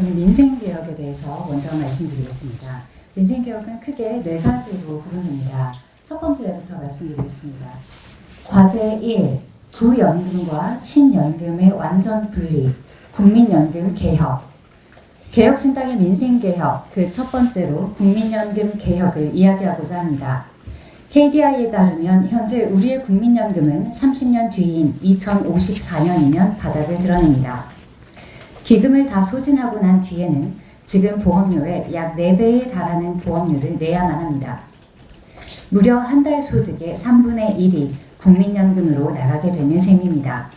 저는 민생개혁에 대해서 먼저 말씀드리겠습니다. 민생개혁은 크게 네 가지로 구분됩니다. 첫 번째부터 말씀드리겠습니다. 과제 1. 구연금과 신연금의 완전 분리, 국민연금 개혁. 개혁신당의 민생개혁, 그 첫 번째로 국민연금 개혁을 이야기하고자 합니다. KDI에 따르면 현재 우리의 국민연금은 30년 뒤인 2054년이면 바닥을 드러냅니다. 기금을 다 소진하고 난 뒤에는 지금 보험료의 약 4배에 달하는 보험료를 내야만 합니다. 무려 한 달 소득의 3분의 1이 국민연금으로 나가게 되는 셈입니다.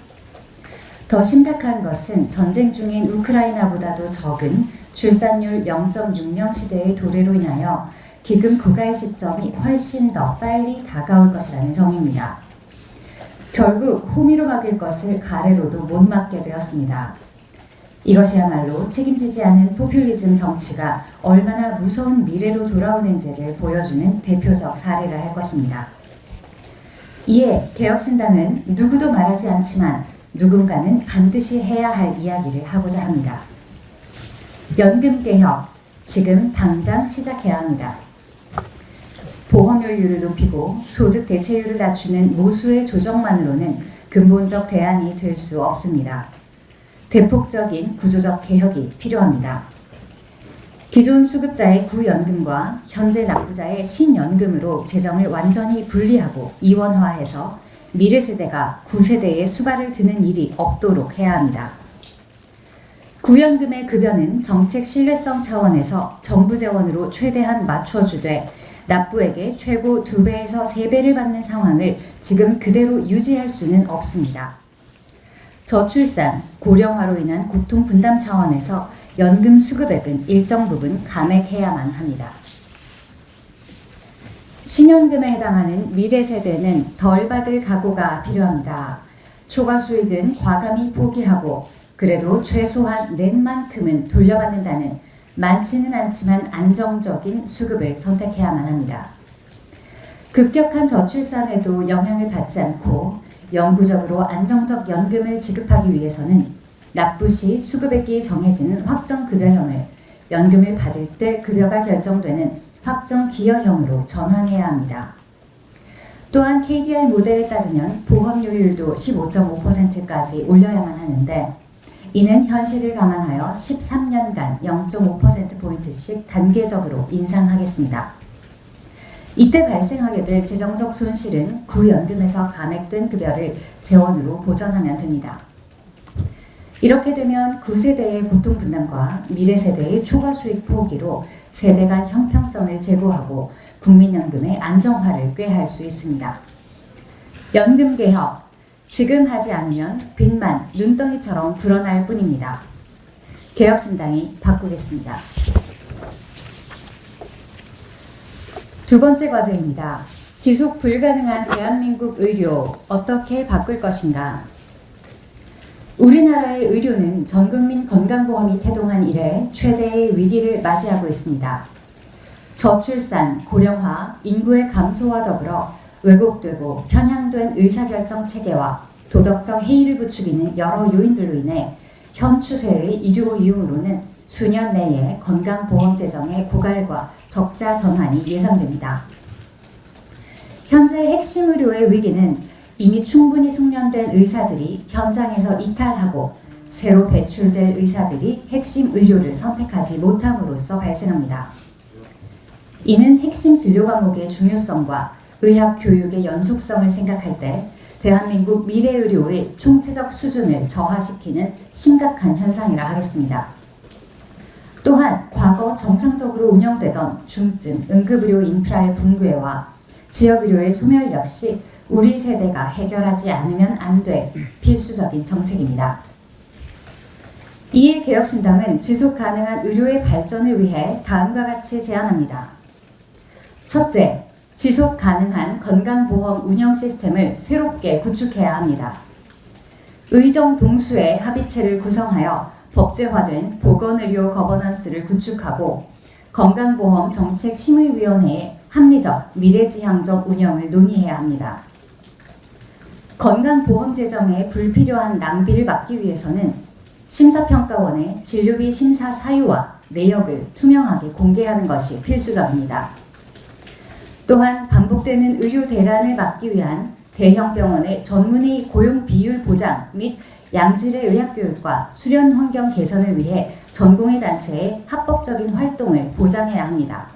더 심각한 것은 전쟁 중인 우크라이나보다도 적은 출산율 0.6명 시대의 도래로 인하여 기금 부과의 시점이 훨씬 더 빨리 다가올 것이라는 점입니다. 결국 호미로 막을 것을 가래로도 못 막게 되었습니다. 이것이야말로 책임지지 않은 포퓰리즘 정치가 얼마나 무서운 미래로 돌아오는지를 보여주는 대표적 사례라 할 것입니다. 이에 개혁신당은 누구도 말하지 않지만 누군가는 반드시 해야 할 이야기를 하고자 합니다. 연금개혁, 지금 당장 시작해야 합니다. 보험료율을 높이고 소득 대체율을 낮추는 모수의 조정만으로는 근본적 대안이 될 수 없습니다. 대폭적인 구조적 개혁이 필요합니다. 기존 수급자의 구연금과 현재 납부자의 신연금으로 재정을 완전히 분리하고 이원화해서 미래 세대가 구세대의 수발을 드는 일이 없도록 해야 합니다. 구연금의 급여는 정책 신뢰성 차원에서 정부 재원으로 최대한 맞춰주되 납부액의 최고 2배에서 3배를 받는 상황을 지금 그대로 유지할 수는 없습니다. 저출산, 고령화로 인한 고통 분담 차원에서 연금 수급액은 일정 부분 감액해야만 합니다. 신연금에 해당하는 미래 세대는 덜 받을 각오가 필요합니다. 초과 수익은 과감히 포기하고 그래도 최소한 낸 만큼은 돌려받는다는 많지는 않지만 안정적인 수급을 선택해야만 합니다. 급격한 저출산에도 영향을 받지 않고 영구적으로 안정적 연금을 지급하기 위해서는 납부 시 수급액이 정해지는 확정급여형을 연금을 받을 때 급여가 결정되는 확정기여형으로 전환해야 합니다. 또한 KDI 모델에 따르면 보험료율도 15.5%까지 올려야만 하는데 이는 현실을 감안하여 13년간 0.5%포인트씩 단계적으로 인상하겠습니다. 이때 발생하게 될 재정적 손실은 구연금에서 감액된 급여를 재원으로 보전하면 됩니다. 이렇게 되면 구세대의 고통 분담과 미래 세대의 초과 수익 포기로 세대 간 형평성을 제고하고 국민연금의 안정화를 꾀할 수 있습니다. 연금 개혁, 지금 하지 않으면 빚만 눈덩이처럼 불어날 뿐입니다. 개혁신당이 바꾸겠습니다. 두 번째 과제입니다. 지속 불가능한 대한민국 의료 어떻게 바꿀 것인가? 우리나라의 의료는 전국민 건강보험이 태동한 이래 최대의 위기를 맞이하고 있습니다. 저출산, 고령화, 인구의 감소와 더불어 왜곡되고 편향된 의사결정 체계와 도덕적 해이를 부추기는 여러 요인들로 인해 현 추세의医療 이용으로는 수년 내에 건강보험 재정의 고갈과 적자 전환이 예상됩니다. 현재 핵심 의료의 위기는 이미 충분히 숙련된 의사들이 현장에서 이탈하고 새로 배출될 의사들이 핵심 의료를 선택하지 못함으로써 발생합니다. 이는 핵심 진료 과목의 중요성과 의학 교육의 연속성을 생각할 때 대한민국 미래의료의 총체적 수준을 저하시키는 심각한 현상이라 하겠습니다. 또한 과거 정상적으로 운영되던 중증 응급의료 인프라의 붕괴와 지역의료의 소멸 역시 우리 세대가 해결하지 않으면 안 될 필수적인 정책입니다. 이에 개혁신당은 지속가능한 의료의 발전을 위해 다음과 같이 제안합니다. 첫째, 지속가능한 건강보험 운영 시스템을 새롭게 구축해야 합니다. 의정 동수의 합의체를 구성하여 법제화된 보건의료 거버넌스를 구축하고 건강보험 정책심의위원회의 합리적 미래지향적 운영을 논의해야 합니다. 건강보험 재정의 불필요한 낭비를 막기 위해서는 심사평가원의 진료비 심사 사유와 내역을 투명하게 공개하는 것이 필수적입니다. 또한 반복되는 의료 대란을 막기 위한 대형 병원의 전문의 고용 비율 보장 및 양질의 의학교육과 수련 환경 개선을 위해 전공의 단체의 합법적인 활동을 보장해야 합니다.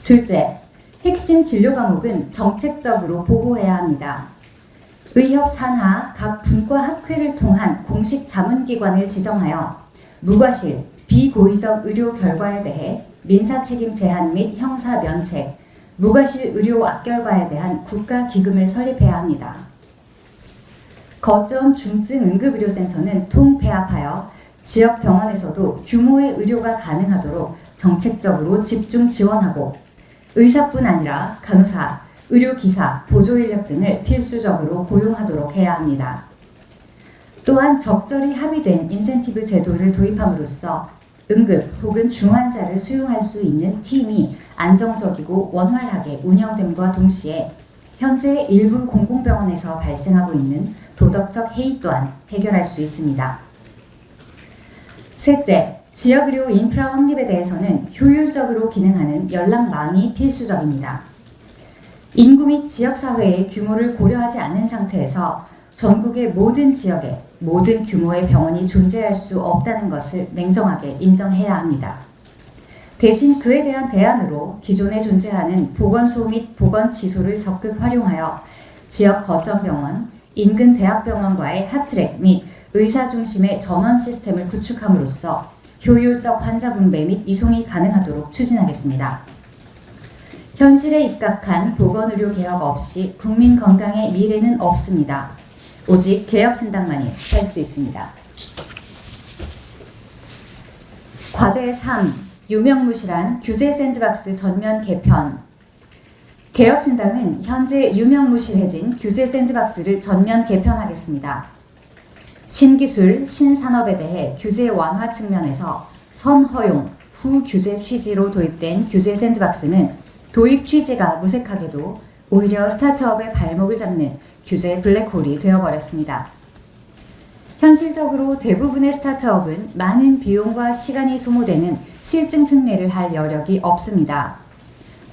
둘째, 핵심 진료 과목은 정책적으로 보호해야 합니다. 의협 산하 각 분과 학회를 통한 공식 자문기관을 지정하여 무과실, 비고의적 의료 결과에 대해 민사 책임 제한 및 형사 면책, 무과실 의료 악결과에 대한 국가 기금을 설립해야 합니다. 거점 중증 응급의료센터는 통폐합하여 지역 병원에서도 규모의 의료가 가능하도록 정책적으로 집중 지원하고 의사뿐 아니라 간호사, 의료기사, 보조인력 등을 필수적으로 고용하도록 해야 합니다. 또한 적절히 합의된 인센티브 제도를 도입함으로써 응급 혹은 중환자를 수용할 수 있는 팀이 안정적이고 원활하게 운영됨과 동시에 현재 일부 공공병원에서 발생하고 있는 도덕적 해이 또한 해결할 수 있습니다. 셋째, 지역의료 인프라 확립에 대해서는 효율적으로 기능하는 연락망이 필수적입니다. 인구 및 지역사회의 규모를 고려하지 않은 상태에서 전국의 모든 지역에 모든 규모의 병원이 존재할 수 없다는 것을 냉정하게 인정해야 합니다. 대신 그에 대한 대안으로 기존에 존재하는 보건소 및 보건지소를 적극 활용하여 지역 거점병원, 인근 대학병원과의 핫트랙 및 의사 중심의 전원 시스템을 구축함으로써 효율적 환자 분배 및 이송이 가능하도록 추진하겠습니다. 현실에 입각한 보건의료 개혁 없이 국민 건강의 미래는 없습니다. 오직 개혁신당만이 할 수 있습니다. 과제 3. 유명무실한 규제 샌드박스 전면 개편. 개혁신당은 현재 유명무실해진 규제 샌드박스를 전면 개편하겠습니다. 신기술, 신산업에 대해 규제 완화 측면에서 선허용, 후규제 취지로 도입된 규제 샌드박스는 도입 취지가 무색하게도 오히려 스타트업의 발목을 잡는 규제 블랙홀이 되어버렸습니다. 현실적으로 대부분의 스타트업은 많은 비용과 시간이 소모되는 실증 특례를 할 여력이 없습니다.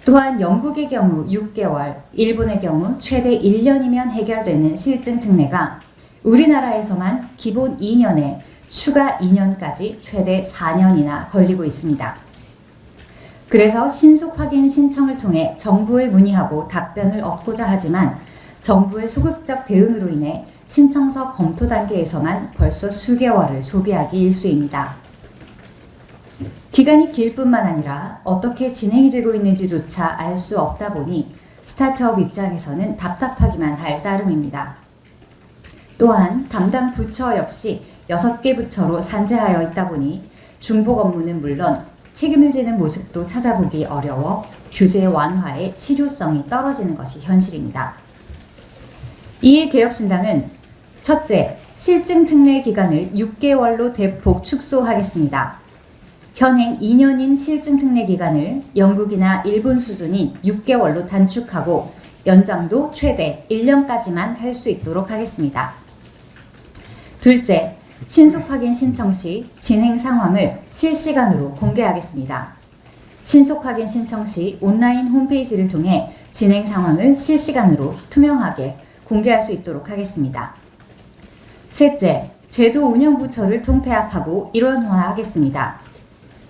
또한 영국의 경우 6개월, 일본의 경우 최대 1년이면 해결되는 실증 특례가 우리나라에서만 기본 2년에 추가 2년까지 최대 4년이나 걸리고 있습니다. 그래서 신속 확인 신청을 통해 정부에 문의하고 답변을 얻고자 하지만 정부의 소극적 대응으로 인해 신청서 검토 단계에서만 벌써 수개월을 소비하기 일쑤입니다. 기간이 길 뿐만 아니라 어떻게 진행이 되고 있는지조차 알 수 없다 보니 스타트업 입장에서는 답답하기만 할 따름입니다. 또한 담당 부처 역시 6개 부처로 산재하여 있다 보니 중복 업무는 물론 책임을 지는 모습도 찾아보기 어려워 규제 완화의 실효성이 떨어지는 것이 현실입니다. 이에 개혁신당은 첫째, 실증 특례 기간을 6개월로 대폭 축소하겠습니다. 현행 2년인 실증 특례 기간을 영국이나 일본 수준인 6개월로 단축하고 연장도 최대 1년까지만 할 수 있도록 하겠습니다. 둘째, 신속 확인 신청 시 진행 상황을 실시간으로 공개하겠습니다. 신속 확인 신청 시 온라인 홈페이지를 통해 진행 상황을 실시간으로 투명하게 공개할 수 있도록 하겠습니다. 셋째, 제도 운영 부처를 통폐합하고 일원화하겠습니다.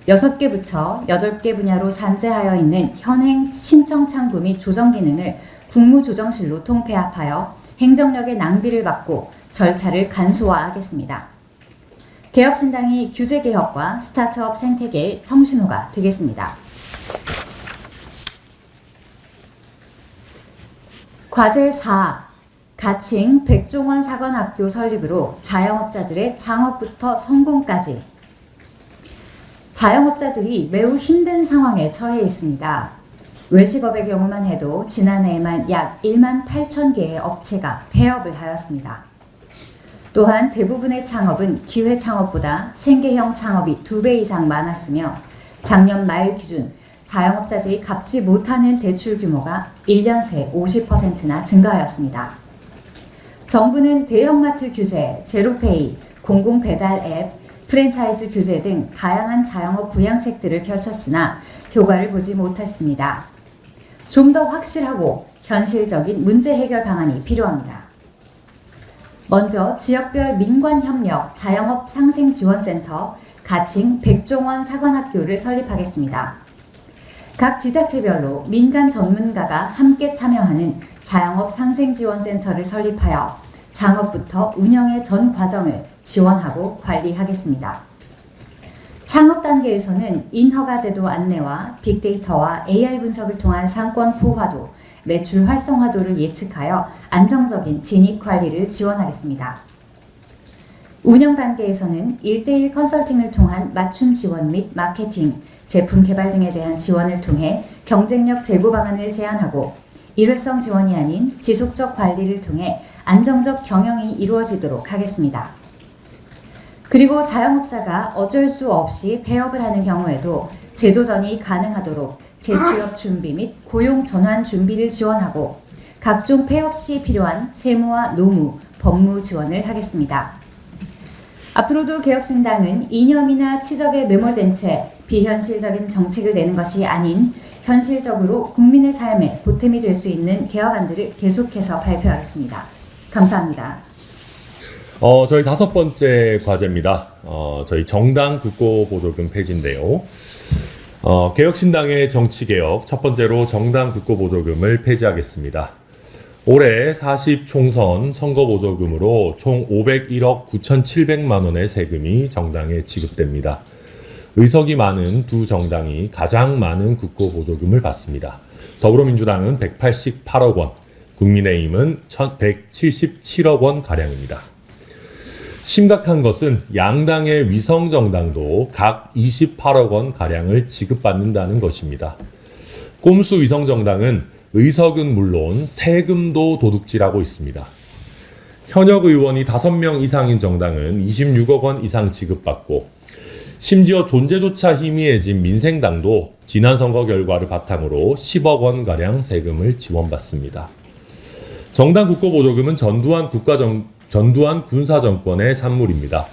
6개 부처, 8개 분야로 산재하여 있는 현행 신청 창구 및 조정 기능을 국무조정실로 통폐합하여 행정력의 낭비를 막고 절차를 간소화하겠습니다. 개혁신당이 규제개혁과 스타트업 생태계의 청신호가 되겠습니다. 과제 4. 가칭 백종원 사관학교 설립으로 자영업자들의 창업부터 성공까지. 자영업자들이 매우 힘든 상황에 처해 있습니다. 외식업의 경우만 해도 지난해에만 약 1만 8천 개의 업체가 폐업을 하였습니다. 또한 대부분의 창업은 기회 창업보다 생계형 창업이 2배 이상 많았으며 작년 말 기준 자영업자들이 갚지 못하는 대출 규모가 1년 새 50%나 증가하였습니다. 정부는 대형마트 규제, 제로페이, 공공배달 앱, 프랜차이즈 규제 등 다양한 자영업 부양책들을 펼쳤으나 효과를 보지 못했습니다. 좀 더 확실하고 현실적인 문제 해결 방안이 필요합니다. 먼저 지역별 민관협력 자영업 상생지원센터 가칭 백종원 사관학교를 설립하겠습니다. 각 지자체별로 민간 전문가가 함께 참여하는 자영업 상생지원센터를 설립하여 창업부터 운영의 전 과정을 지원하고 관리하겠습니다. 창업 단계에서는 인허가 제도 안내와 빅데이터와 AI 분석을 통한 상권 포화도, 매출 활성화도를 예측하여 안정적인 진입 관리를 지원하겠습니다. 운영 단계에서는 1:1 컨설팅을 통한 맞춤 지원 및 마케팅, 제품 개발 등에 대한 지원을 통해 경쟁력 제고 방안을 제안하고 일회성 지원이 아닌 지속적 관리를 통해 안정적 경영이 이루어지도록 하겠습니다. 그리고 자영업자가 어쩔 수 없이 폐업을 하는 경우에도 재도전이 가능하도록 재취업 준비 및 고용 전환 준비를 지원하고 각종 폐업 시 필요한 세무와 노무, 법무 지원을 하겠습니다. 앞으로도 개혁신당은 이념이나 치적에 매몰된 채 비현실적인 정책을 내는 것이 아닌 현실적으로 국민의 삶에 보탬이 될 수 있는 개혁안들을 계속해서 발표하겠습니다. 감사합니다. 저희 5번째 과제입니다. 저희 정당 국고보조금 폐지인데요. 개혁신당의 정치개혁, 첫 번째로 정당 국고보조금을 폐지하겠습니다. 올해 40총선 선거보조금으로 총 501억 9,700만 원의 세금이 정당에 지급됩니다. 의석이 많은 두 정당이 가장 많은 국고보조금을 받습니다. 더불어민주당은 188억 원, 국민의힘은 177억 원 가량입니다. 심각한 것은 양당의 위성정당도 각 28억 원 가량을 지급받는다는 것입니다. 꼼수 위성정당은 의석은 물론 세금도 도둑질하고 있습니다. 현역 의원이 5명 이상인 정당은 26억 원 이상 지급받고 심지어 존재조차 희미해진 민생당도 지난 선거 결과를 바탕으로 10억 원가량 세금을 지원받습니다. 정당 국고보조금은 전두환 군사정권의 산물입니다.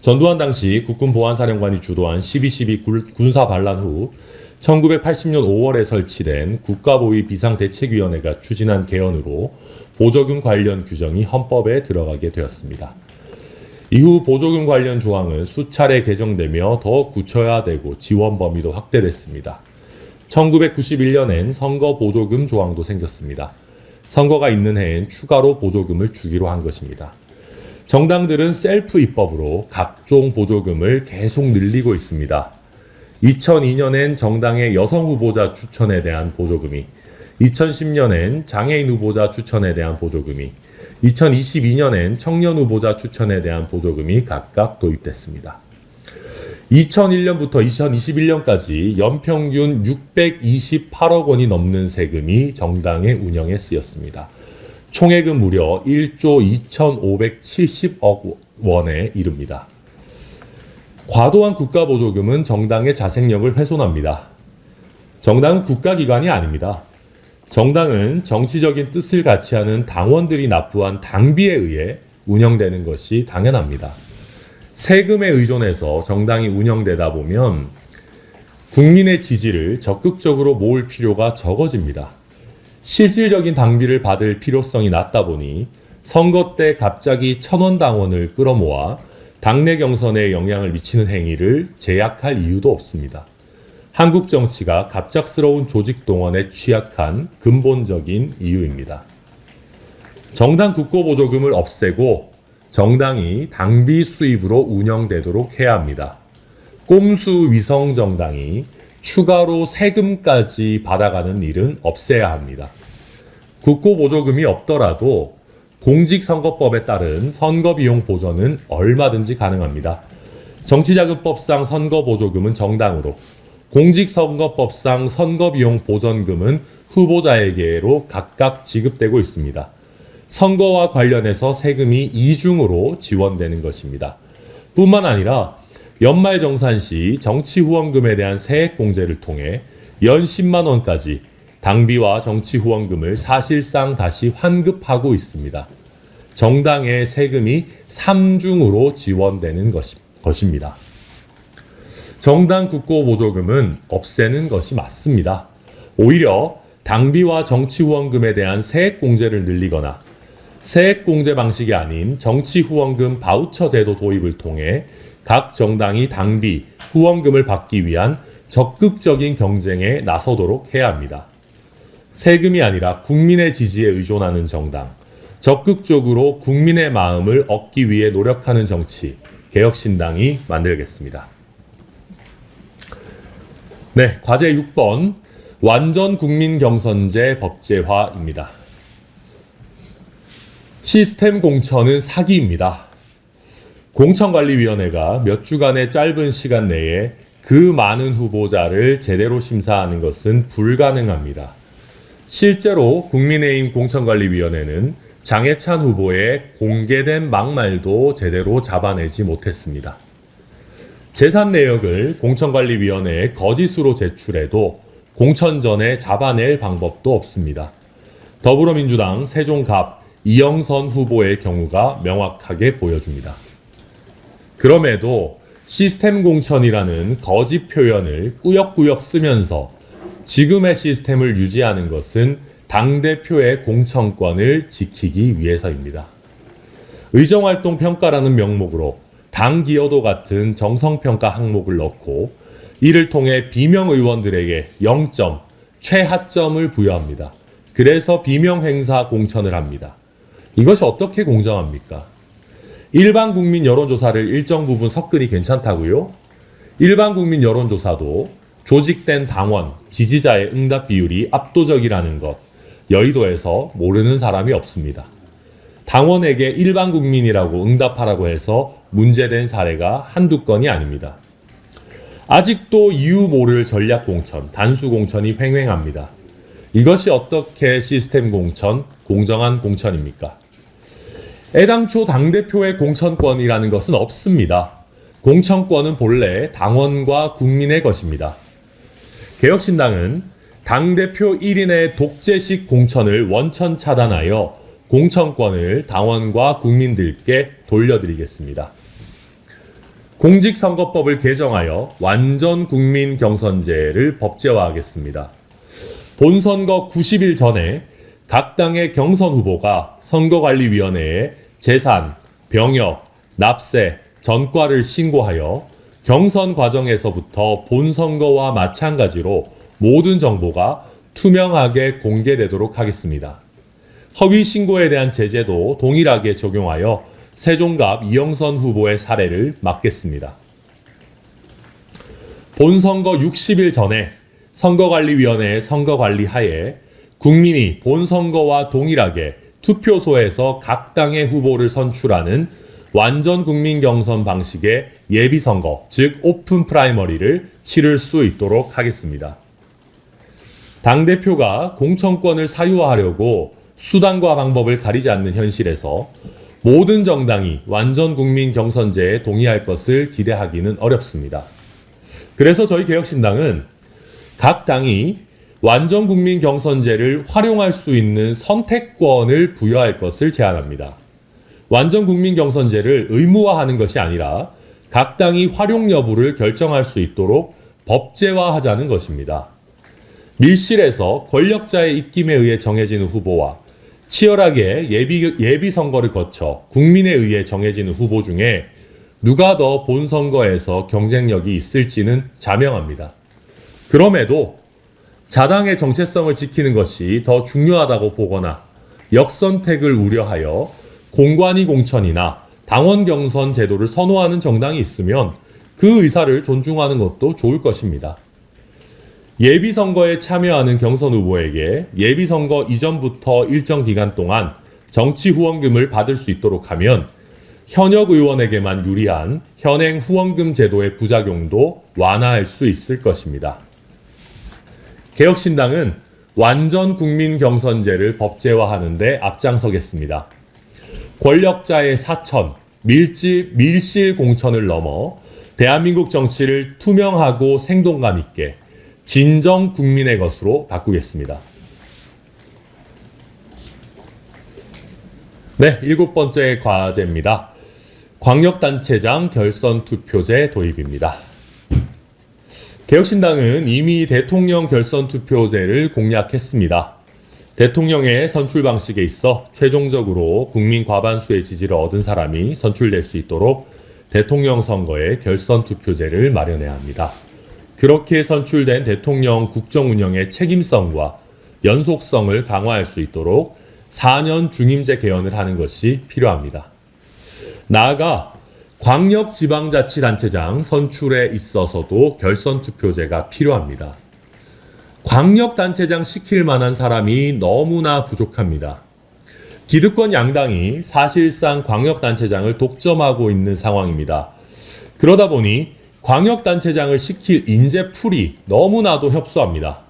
전두환 당시 국군보안사령관이 주도한 12.12 군사반란 후 1980년 5월에 설치된 국가보위 비상대책위원회가 추진한 개헌으로 보조금 관련 규정이 헌법에 들어가게 되었습니다. 이후 보조금 관련 조항은 수차례 개정되며 더 굳혀야되고 지원 범위도 확대됐습니다. 1991년엔 선거보조금 조항도 생겼습니다. 선거가 있는 해엔 추가로 보조금을 주기로 한 것입니다. 정당들은 셀프 입법으로 각종 보조금을 계속 늘리고 있습니다. 2002년엔 정당의 여성 후보자 추천에 대한 보조금이, 2010년엔 장애인 후보자 추천에 대한 보조금이, 2022년엔 청년 후보자 추천에 대한 보조금이 각각 도입됐습니다. 2001년부터 2021년까지 연평균 628억 원이 넘는 세금이 정당의 운영에 쓰였습니다. 총액은 무려 1조 2,570억 원에 이릅니다. 과도한 국가보조금은 정당의 자생력을 훼손합니다. 정당은 국가기관이 아닙니다. 정당은 정치적인 뜻을 같이 하는 당원들이 납부한 당비에 의해 운영되는 것이 당연합니다. 세금에 의존해서 정당이 운영되다 보면 국민의 지지를 적극적으로 모을 필요가 적어집니다. 실질적인 당비를 받을 필요성이 낮다 보니 선거 때 갑자기 1,000원 당원을 끌어모아 당내 경선에 영향을 미치는 행위를 제약할 이유도 없습니다. 한국 정치가 갑작스러운 조직 동원에 취약한 근본적인 이유입니다. 정당 국고보조금을 없애고 정당이 당비 수입으로 운영되도록 해야 합니다. 꼼수 위성 정당이 추가로 세금까지 받아가는 일은 없애야 합니다. 국고보조금이 없더라도 공직선거법에 따른 선거비용 보전은 얼마든지 가능합니다. 정치자금법상 선거보조금은 정당으로, 공직선거법상 선거비용 보전금은 후보자에게로 각각 지급되고 있습니다. 선거와 관련해서 세금이 이중으로 지원되는 것입니다. 뿐만 아니라 연말정산 시 정치후원금에 대한 세액공제를 통해 연 10만 원까지 당비와 정치후원금을 사실상 다시 환급하고 있습니다. 정당의 세금이 3중으로 지원되는 것입니다. 정당 국고보조금은 없애는 것이 맞습니다. 오히려 당비와 정치후원금에 대한 세액공제를 늘리거나 세액공제 방식이 아닌 정치후원금 바우처 제도 도입을 통해 각 정당이 당비, 후원금을 받기 위한 적극적인 경쟁에 나서도록 해야 합니다. 세금이 아니라 국민의 지지에 의존하는 정당, 적극적으로 국민의 마음을 얻기 위해 노력하는 정치, 개혁신당이 만들겠습니다. 네, 과제 6번, 완전 국민 경선제 법제화입니다. 시스템 공천은 사기입니다. 공천관리위원회가 몇 주간의 짧은 시간 내에 그 많은 후보자를 제대로 심사하는 것은 불가능합니다. 실제로 국민의힘 공천관리위원회는 장해찬 후보의 공개된 막말도 제대로 잡아내지 못했습니다. 재산 내역을 공천관리위원회에 거짓으로 제출해도 공천 전에 잡아낼 방법도 없습니다. 더불어민주당 세종갑 이영선 후보의 경우가 명확하게 보여줍니다. 그럼에도 시스템 공천이라는 거짓 표현을 꾸역꾸역 쓰면서 지금의 시스템을 유지하는 것은 당대표의 공천권을 지키기 위해서입니다. 의정활동 평가라는 명목으로 당 기여도 같은 정성평가 항목을 넣고 이를 통해 비명 의원들에게 0점, 최하점을 부여합니다. 그래서 비명 행사 공천을 합니다. 이것이 어떻게 공정합니까? 일반 국민 여론조사를 일정 부분 섞으니 괜찮다고요? 일반 국민 여론조사도 조직된 당원, 지지자의 응답 비율이 압도적이라는 것, 여의도에서 모르는 사람이 없습니다. 당원에게 일반 국민이라고 응답하라고 해서 문제된 사례가 한두 건이 아닙니다. 아직도 이유 모를 전략 공천, 단수 공천이 횡행합니다. 이것이 어떻게 시스템 공천, 공정한 공천입니까? 애당초 당대표의 공천권이라는 것은 없습니다. 공천권은 본래 당원과 국민의 것입니다. 개혁신당은 당대표 1인의 독재식 공천을 원천 차단하여 공천권을 당원과 국민들께 돌려드리겠습니다. 공직선거법을 개정하여 완전 국민 경선제를 법제화하겠습니다. 본선거 90일 전에 각 당의 경선 후보가 선거관리위원회에 재산, 병역, 납세, 전과를 신고하여 경선 과정에서부터 본선거와 마찬가지로 모든 정보가 투명하게 공개되도록 하겠습니다. 허위 신고에 대한 제재도 동일하게 적용하여 세종갑 이영선 후보의 사례를 막겠습니다. 본선거 60일 전에 선거관리위원회의 선거관리 하에 국민이 본선거와 동일하게 투표소에서 각 당의 후보를 선출하는 완전 국민 경선 방식의 예비선거, 즉 오픈 프라이머리를 치를 수 있도록 하겠습니다. 당대표가 공천권을 사유화하려고 수단과 방법을 가리지 않는 현실에서 모든 정당이 완전 국민 경선제에 동의할 것을 기대하기는 어렵습니다. 그래서 저희 개혁신당은 각 당이 완전 국민 경선제를 활용할 수 있는 선택권을 부여할 것을 제안합니다. 완전 국민 경선제를 의무화하는 것이 아니라 각 당이 활용 여부를 결정할 수 있도록 법제화하자는 것입니다. 밀실에서 권력자의 입김에 의해 정해지는 후보와 치열하게 예비 선거를 거쳐 국민에 의해 정해지는 후보 중에 누가 더 본선거에서 경쟁력이 있을지는 자명합니다. 그럼에도 자당의 정체성을 지키는 것이 더 중요하다고 보거나 역선택을 우려하여 공관위 공천이나 당원 경선 제도를 선호하는 정당이 있으면 그 의사를 존중하는 것도 좋을 것입니다. 예비선거에 참여하는 경선 후보에게 예비선거 이전부터 일정 기간 동안 정치 후원금을 받을 수 있도록 하면 현역 의원에게만 유리한 현행 후원금 제도의 부작용도 완화할 수 있을 것입니다. 개혁신당은 완전 국민 경선제를 법제화하는 데 앞장서겠습니다. 권력자의 사천, 밀실 공천을 넘어 대한민국 정치를 투명하고 생동감 있게 진정 국민의 것으로 바꾸겠습니다. 네, 7번째 과제입니다. 광역단체장 결선투표제 도입입니다. 개혁신당은 이미 대통령 결선투표제를 공약했습니다. 대통령의 선출 방식에 있어 최종적으로 국민 과반수의 지지를 얻은 사람이 선출될 수 있도록 대통령 선거에 결선투표제를 마련해야 합니다. 그렇게 선출된 대통령 국정 운영의 책임성과 연속성을 강화할 수 있도록 4년 중임제 개헌을 하는 것이 필요합니다. 나아가 광역지방자치단체장 선출에 있어서도 결선투표제가 필요합니다. 광역단체장 시킬 만한 사람이 너무나 부족합니다. 기득권 양당이 사실상 광역단체장을 독점하고 있는 상황입니다. 그러다 보니 광역단체장을 시킬 인재풀이 너무나도 협소합니다.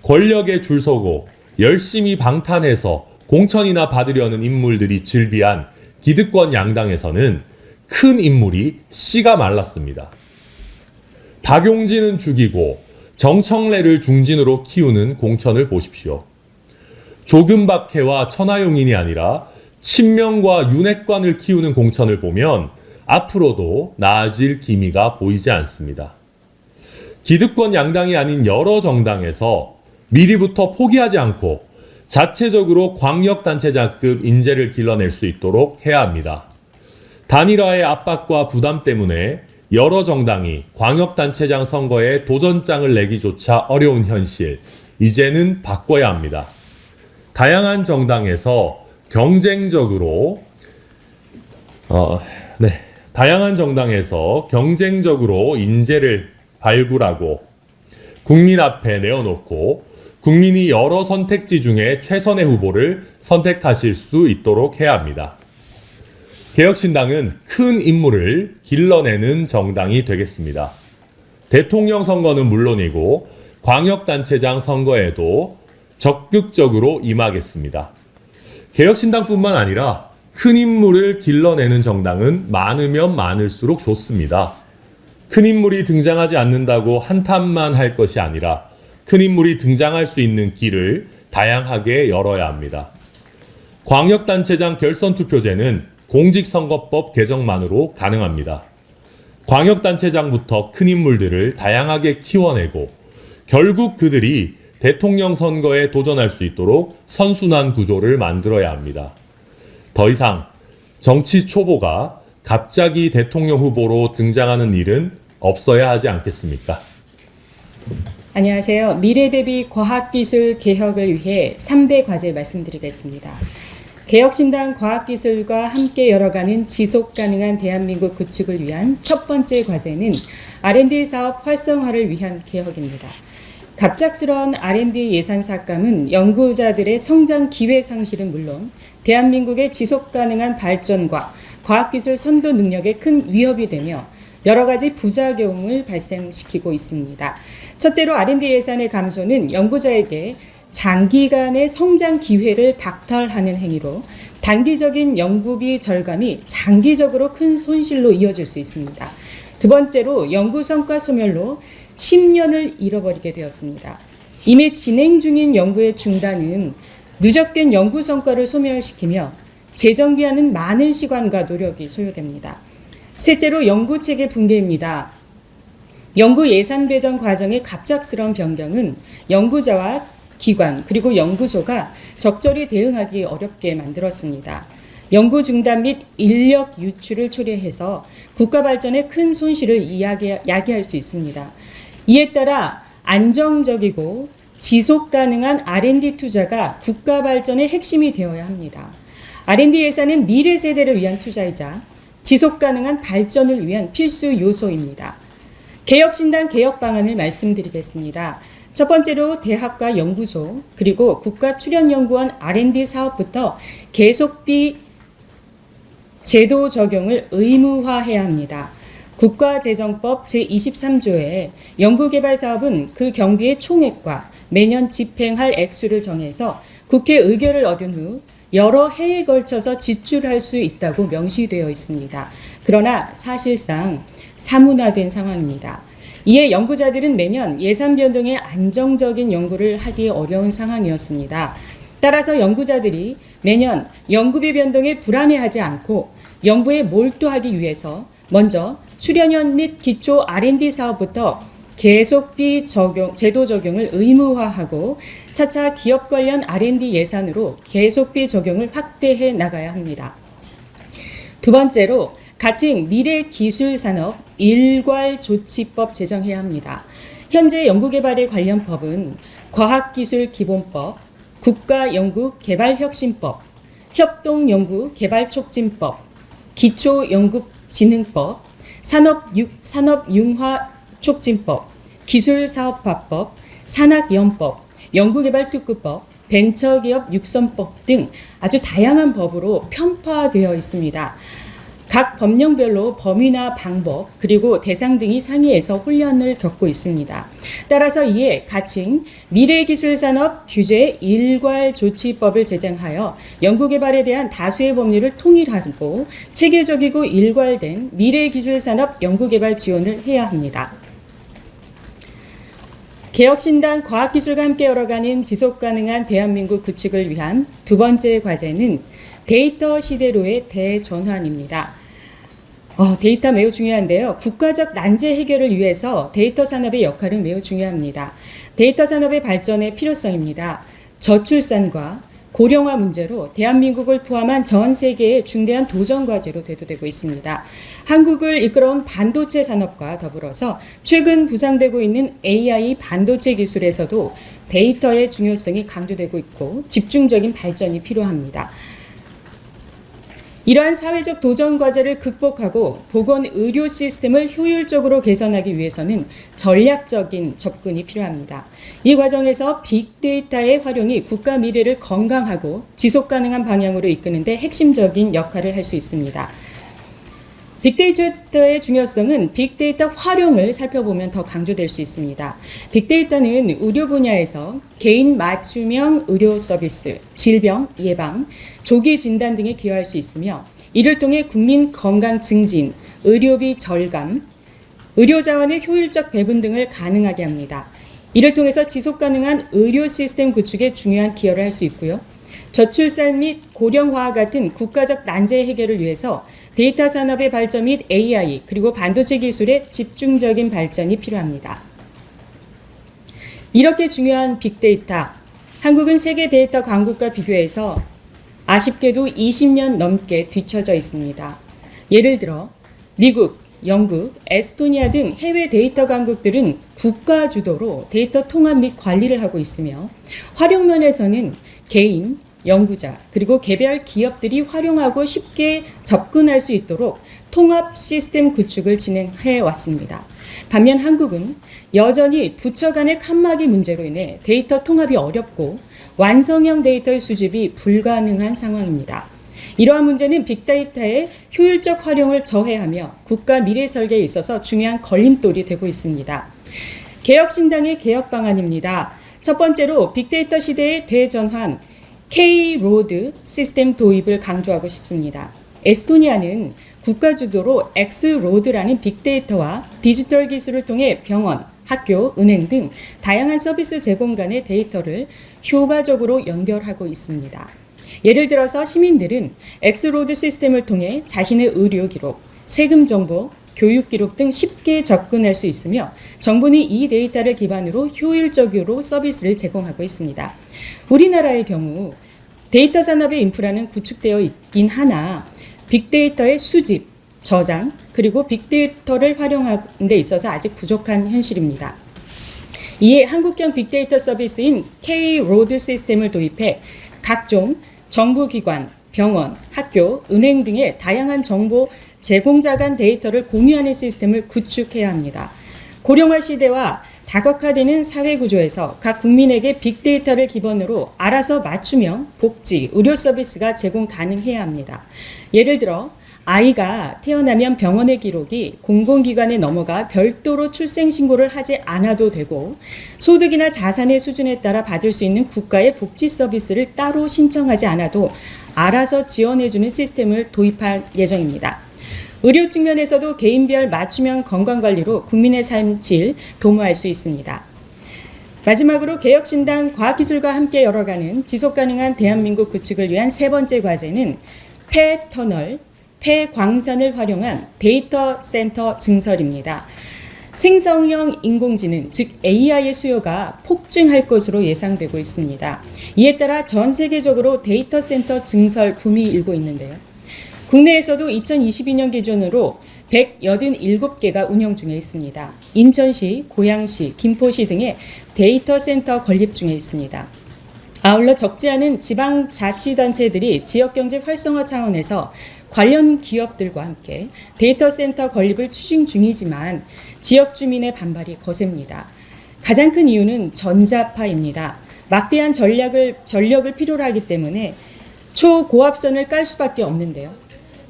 권력에 줄 서고 열심히 방탄해서 공천이나 받으려는 인물들이 즐비한 기득권 양당에서는 큰 인물이 씨가 말랐습니다. 박용진은 죽이고 정청래를 중진으로 키우는 공천을 보십시오. 조금박해와 천하용인이 아니라 친명과 윤핵관을 키우는 공천을 보면 앞으로도 나아질 기미가 보이지 않습니다. 기득권 양당이 아닌 여러 정당에서 미리부터 포기하지 않고 자체적으로 광역단체장급 인재를 길러낼 수 있도록 해야 합니다. 단일화의 압박과 부담 때문에 여러 정당이 광역단체장 선거에 도전장을 내기조차 어려운 현실, 이제는 바꿔야 합니다. 다양한 정당에서 경쟁적으로 인재를 발굴하고 국민 앞에 내어놓고 국민이 여러 선택지 중에 최선의 후보를 선택하실 수 있도록 해야 합니다. 개혁신당은 큰 인물을 길러내는 정당이 되겠습니다. 대통령 선거는 물론이고 광역단체장 선거에도 적극적으로 임하겠습니다. 개혁신당뿐만 아니라 큰 인물을 길러내는 정당은 많으면 많을수록 좋습니다. 큰 인물이 등장하지 않는다고 한탄만 할 것이 아니라 큰 인물이 등장할 수 있는 길을 다양하게 열어야 합니다. 광역단체장 결선투표제는 공직선거법 개정만으로 가능합니다. 광역단체장부터 큰 인물들을 다양하게 키워내고 결국 그들이 대통령 선거에 도전할 수 있도록 선순환 구조를 만들어야 합니다. 더 이상 정치 초보가 갑자기 대통령 후보로 등장하는 일은 없어야 하지 않겠습니까? 안녕하세요. 미래대비 과학기술 개혁을 위해 3대 과제 말씀드리겠습니다. 개혁신당 과학기술과 함께 열어가는 지속가능한 대한민국 구축을 위한 첫 번째 과제는 R&D 사업 활성화를 위한 개혁입니다. 갑작스러운 R&D 예산 삭감은 연구자들의 성장 기회 상실은 물론 대한민국의 지속가능한 발전과 과학기술 선도 능력에 큰 위협이 되며 여러 가지 부작용을 발생시키고 있습니다. 첫째로 R&D 예산의 감소는 연구자에게 장기간의 성장 기회를 박탈하는 행위로 단기적인 연구비 절감이 장기적으로 큰 손실로 이어질 수 있습니다. 두 번째로 연구 성과 소멸로 10년을 잃어버리게 되었습니다. 이미 진행 중인 연구의 중단은 누적된 연구 성과를 소멸시키며 재정비하는 많은 시간과 노력이 소요됩니다. 셋째로 연구체계 붕괴입니다. 연구 예산 배정 과정의 갑작스러운 변경은 연구자와 기관 그리고 연구소가 적절히 대응하기 어렵게 만들었습니다. 연구 중단 및 인력 유출을 초래해서 국가 발전에 큰 손실을 야기할 수 있습니다. 이에 따라 안정적이고 지속 가능한 R&D 투자가 국가 발전의 핵심이 되어야 합니다. R&D 예산은 미래 세대를 위한 투자이자 지속 가능한 발전을 위한 필수 요소입니다. 개혁신당 개혁 방안을 말씀드리겠습니다. 첫 번째로 대학과 연구소 그리고 국가출연연구원 R&D 사업부터 계속비 제도 적용을 의무화해야 합니다. 국가재정법 제23조에 연구개발 사업은 그 경비의 총액과 매년 집행할 액수를 정해서 국회 의결을 얻은 후 여러 해에 걸쳐서 지출할 수 있다고 명시되어 있습니다. 그러나 사실상 사문화된 상황입니다. 이에 연구자들은 매년 예산 변동에 안정적인 연구를 하기 어려운 상황이었습니다. 따라서 연구자들이 매년 연구비 변동에 불안해하지 않고 연구에 몰두하기 위해서 먼저 출연연 및 기초 R&D 사업부터 계속비 제도 적용을 의무화하고 차차 기업 관련 R&D 예산으로 계속비 적용을 확대해 나가야 합니다. 두 번째로 가칭 미래기술산업 일괄조치법 제정해야 합니다. 현재 연구개발에 관련 법은 과학기술기본법, 국가연구개발혁신법, 협동연구개발촉진법, 기초연구진흥법, 산업융화촉진법, 기술사업화법, 산학연법, 연구개발특구법, 벤처기업 육성법 등 아주 다양한 법으로 편파되어 있습니다. 각 법령별로 범위나 방법 그리고 대상 등이 상이해서 혼란을 겪고 있습니다. 따라서 이에 가칭 미래기술산업 규제 일괄조치법을 제정하여 연구개발에 대한 다수의 법률을 통일하고 체계적이고 일괄된 미래기술산업 연구개발 지원을 해야 합니다. 개혁신당 과학기술과 함께 열어가는 지속가능한 대한민국 구축을 위한 두 번째 과제는 데이터 시대로의 대전환입니다. 데이터 매우 중요한데요. 국가적 난제 해결을 위해서 데이터 산업의 역할은 매우 중요합니다. 데이터 산업의 발전의 필요성입니다. 저출산과 고령화 문제로 대한민국을 포함한 전 세계의 중대한 도전 과제로 대두되고 있습니다. 한국을 이끌어온 반도체 산업과 더불어서 최근 부상되고 있는 AI 반도체 기술에서도 데이터의 중요성이 강조되고 있고 집중적인 발전이 필요합니다. 이러한 사회적 도전 과제를 극복하고 보건 의료 시스템을 효율적으로 개선하기 위해서는 전략적인 접근이 필요합니다. 이 과정에서 빅데이터의 활용이 국가 미래를 건강하고 지속 가능한 방향으로 이끄는 데 핵심적인 역할을 할 수 있습니다. 빅데이터의 중요성은 빅데이터 활용을 살펴보면 더 강조될 수 있습니다. 빅데이터는 의료 분야에서 개인 맞춤형 의료 서비스, 질병 예방, 조기 진단 등에 기여할 수 있으며 이를 통해 국민 건강 증진, 의료비 절감, 의료 자원의 효율적 배분 등을 가능하게 합니다. 이를 통해서 지속 가능한 의료 시스템 구축에 중요한 기여를 할 수 있고요. 저출산 및 고령화와 같은 국가적 난제 해결을 위해서 데이터 산업의 발전 및 AI 그리고 반도체 기술의 집중적인 발전이 필요합니다. 이렇게 중요한 빅데이터, 한국은 세계 데이터 강국과 비교해서 아쉽게도 20년 넘게 뒤처져 있습니다. 예를 들어 미국, 영국, 에스토니아 등 해외 데이터 강국들은 국가 주도로 데이터 통합 및 관리를 하고 있으며 활용 면에서는 개인, 연구자 그리고 개별 기업들이 활용하고 쉽게 접근할 수 있도록 통합 시스템 구축을 진행해 왔습니다. 반면 한국은 여전히 부처 간의 칸막이 문제로 인해 데이터 통합이 어렵고 완성형 데이터의 수집이 불가능한 상황입니다. 이러한 문제는 빅데이터의 효율적 활용을 저해하며 국가 미래 설계에 있어서 중요한 걸림돌이 되고 있습니다. 개혁신당의 개혁 방안입니다. 첫 번째로 빅데이터 시대의 대전환, K-로드 시스템 도입을 강조하고 싶습니다. 에스토니아는 국가 주도로 X-로드라는 빅데이터와 디지털 기술을 통해 병원, 학교, 은행 등 다양한 서비스 제공 간의 데이터를 효과적으로 연결하고 있습니다. 예를 들어서 시민들은 X-로드 시스템을 통해 자신의 의료 기록, 세금 정보, 교육 기록 등 쉽게 접근할 수 있으며 정부는 이 데이터를 기반으로 효율적으로 서비스를 제공하고 있습니다. 우리나라의 경우 데이터 산업의 인프라는 구축되어 있긴 하나 빅데이터의 수집, 저장, 그리고 빅데이터를 활용하는 데 있어서 아직 부족한 현실입니다. 이에 한국형 빅데이터 서비스인 K-로드 시스템을 도입해 각종 정부기관, 병원, 학교, 은행 등의 다양한 정보 제공자 간 데이터를 공유하는 시스템을 구축해야 합니다. 고령화 시대와 다각화되는 사회 구조에서 각 국민에게 빅데이터를 기반으로 알아서 맞춤형 복지, 의료 서비스가 제공 가능해야 합니다. 예를 들어 아이가 태어나면 병원의 기록이 공공기관에 넘어가 별도로 출생신고를 하지 않아도 되고 소득이나 자산의 수준에 따라 받을 수 있는 국가의 복지 서비스를 따로 신청하지 않아도 알아서 지원해주는 시스템을 도입할 예정입니다. 의료 측면에서도 개인별 맞춤형 건강관리로 국민의 삶 질 도모할 수 있습니다. 마지막으로 개혁신당 과학기술과 함께 열어가는 지속가능한 대한민국 구축을 위한 세 번째 과제는 폐터널, 폐광산을 활용한 데이터 센터 증설입니다. 생성형 인공지능, 즉 AI의 수요가 폭증할 것으로 예상되고 있습니다. 이에 따라 전 세계적으로 데이터 센터 증설 붐이 일고 있는데요. 국내에서도 2022년 기준으로 187개가 운영 중에 있습니다. 인천시, 고양시, 김포시 등의 데이터 센터 건립 중에 있습니다. 아울러 적지 않은 지방자치단체들이 지역경제 활성화 차원에서 관련 기업들과 함께 데이터 센터 건립을 추진 중이지만 지역 주민의 반발이 거셉니다. 가장 큰 이유는 전자파입니다. 막대한 전력을 필요로 하기 때문에 초고압선을 깔 수밖에 없는데요.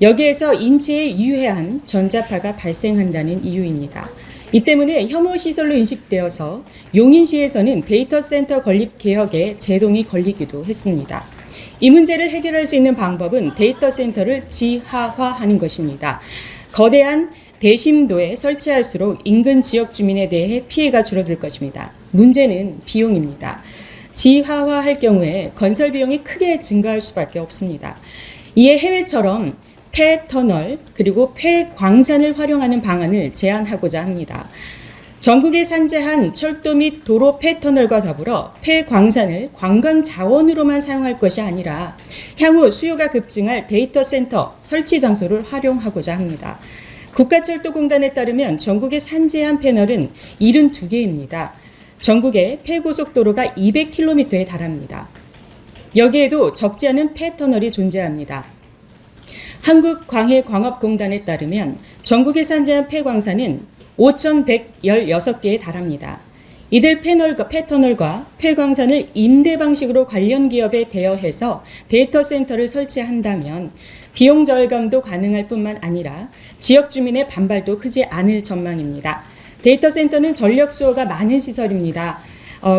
여기에서 인체에 유해한 전자파가 발생한다는 이유입니다. 이 때문에 혐오 시설로 인식되어서 용인시에서는 데이터 센터 건립 개혁에 제동이 걸리기도 했습니다. 이 문제를 해결할 수 있는 방법은 데이터 센터를 지하화하는 것입니다. 거대한 대심도에 설치할수록 인근 지역 주민에 대해 피해가 줄어들 것입니다. 문제는 비용입니다. 지하화할 경우에 건설 비용이 크게 증가할 수밖에 없습니다. 이에 해외처럼 폐터널 그리고 폐광산을 활용하는 방안을 제안하고자 합니다. 전국에 산재한 철도 및 도로 폐터널과 더불어 폐광산을 관광 자원으로만 사용할 것이 아니라 향후 수요가 급증할 데이터 센터 설치 장소를 활용하고자 합니다. 국가철도공단에 따르면 전국의 산재한 패널은 72개입니다. 전국의 폐고속도로가 200km에 달합니다. 여기에도 적지 않은 폐터널이 존재합니다. 한국광해광업공단에 따르면 전국의 산재한 폐광산은 5,116개에 달합니다. 이들 폐터널과 폐광산을 임대 방식으로 관련 기업에 대여해서 데이터 센터를 설치한다면 비용 절감도 가능할 뿐만 아니라 지역 주민의 반발도 크지 않을 전망입니다. 데이터 센터는 전력 수요가 많은 시설입니다.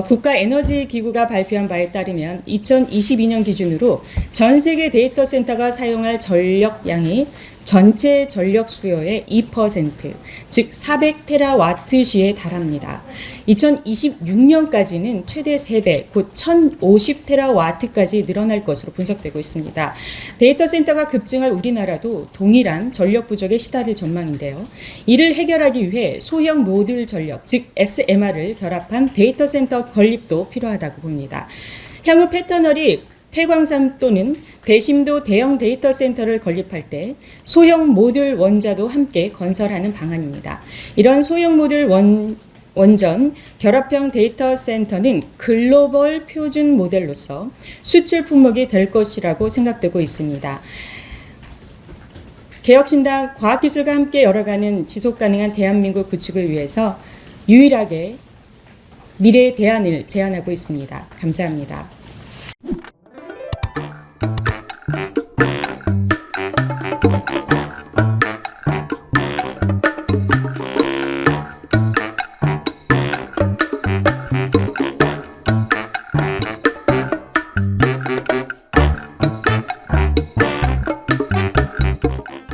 국가에너지기구가 발표한 바에 따르면 2022년 기준으로 전 세계 데이터 센터가 사용할 전력량이 전체 전력 수요의 2%, 즉 400테라와트시에 달합니다. 2026년까지는 최대 3배, 곧 1050테라와트까지 늘어날 것으로 분석되고 있습니다. 데이터 센터가 급증할 우리나라도 동일한 전력 부족에 시달릴 전망인데요. 이를 해결하기 위해 소형 모듈 전력, 즉 SMR을 결합한 데이터 센터 건립도 필요하다고 봅니다. 향후 폐터널이 폐광산 또는 대심도 대형 데이터 센터를 건립할 때 소형 모듈 원자도 함께 건설하는 방안입니다. 이런 소형 모듈 원전 결합형 데이터 센터는 글로벌 표준 모델로서 수출 품목이 될 것이라고 생각되고 있습니다. 개혁신당 과학기술과 함께 열어가는 지속가능한 대한민국 구축을 위해서 유일하게 미래의 대안을 제안하고 있습니다. 감사합니다.